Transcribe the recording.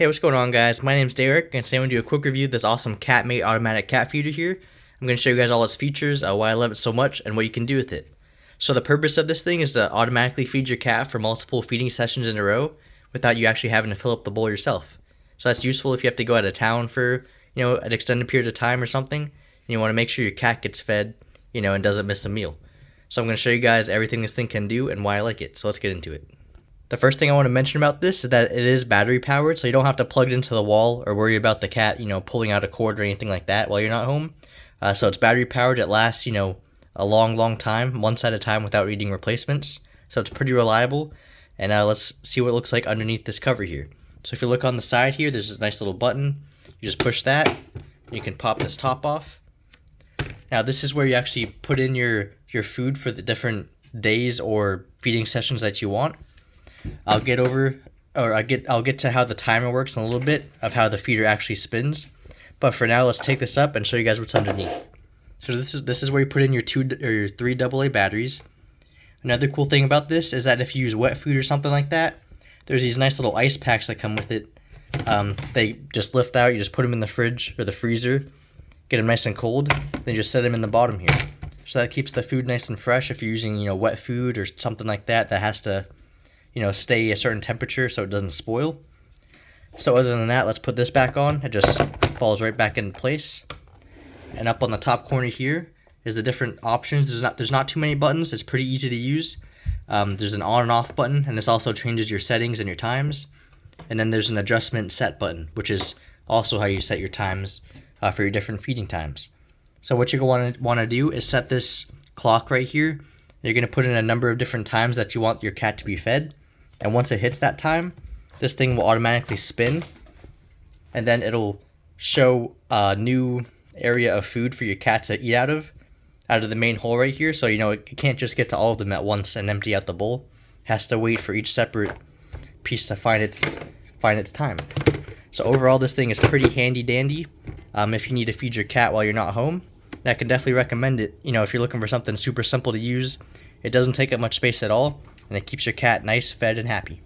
Hey, what's going on, guys? My name's Derek, and today I'm going to do a quick review of this awesome CatMate automatic cat feeder here. I'm going to show you guys all its features, why I love it so much, and what you can do with it. So the purpose of this thing is to automatically feed your cat for multiple feeding sessions in a row without you actually having to fill up the bowl yourself. So that's useful if you have to go out of town for, an extended period of time or something, and you want to make sure your cat gets fed, and doesn't miss a meal. So I'm going to show you guys everything this thing can do and why I like it. So let's get into it. The first thing I want to mention about this is that it is battery powered, so you don't have to plug it into the wall or worry about the cat, pulling out a cord or anything like that while you're not home. So it's battery powered. It lasts, a long time, months at a time without needing replacements. So it's pretty reliable. And let's see what it looks like underneath this cover here. So if you look on the side here, there's a nice little button. You just push that. You can pop this top off. Now this is where you actually put in your food for the different days or feeding sessions that you want. I'll get to how the timer works in a little bit of how the feeder actually spins. But for now, let's take this up and show you guys what's underneath. So this is where you put in your 2 or your 3 AA batteries. Another cool thing about this is that if you use wet food or something like that, there's these nice little ice packs that come with it. They just lift out. You just put them in the fridge or the freezer, get them nice and cold. Then just set them in the bottom here. So that keeps the food nice and fresh. If you're using wet food or something like that has to stay a certain temperature so it doesn't spoil. So other than that, let's put this back on. It just falls right back into place. And up on the top corner here is the different options. There's not too many buttons. It's pretty easy to use. There's an on and off button, and this also changes your settings and your times. And then there's an adjustment set button, which is also how you set your times for your different feeding times. So what you're going to want to do is set this clock right here. You're going to put in a number of different times that you want your cat to be fed. And once it hits that time, this thing will automatically spin, and then it'll show a new area of food for your cat to eat out of the main hole right here. So it can't just get to all of them at once and empty out the bowl. It has to wait for each separate piece to find its time. So overall, this thing is pretty handy dandy if you need to feed your cat while you're not home. And I can definitely recommend it. If you're looking for something super simple to use, it doesn't take up much space at all, and it keeps your cat nice, fed, and happy.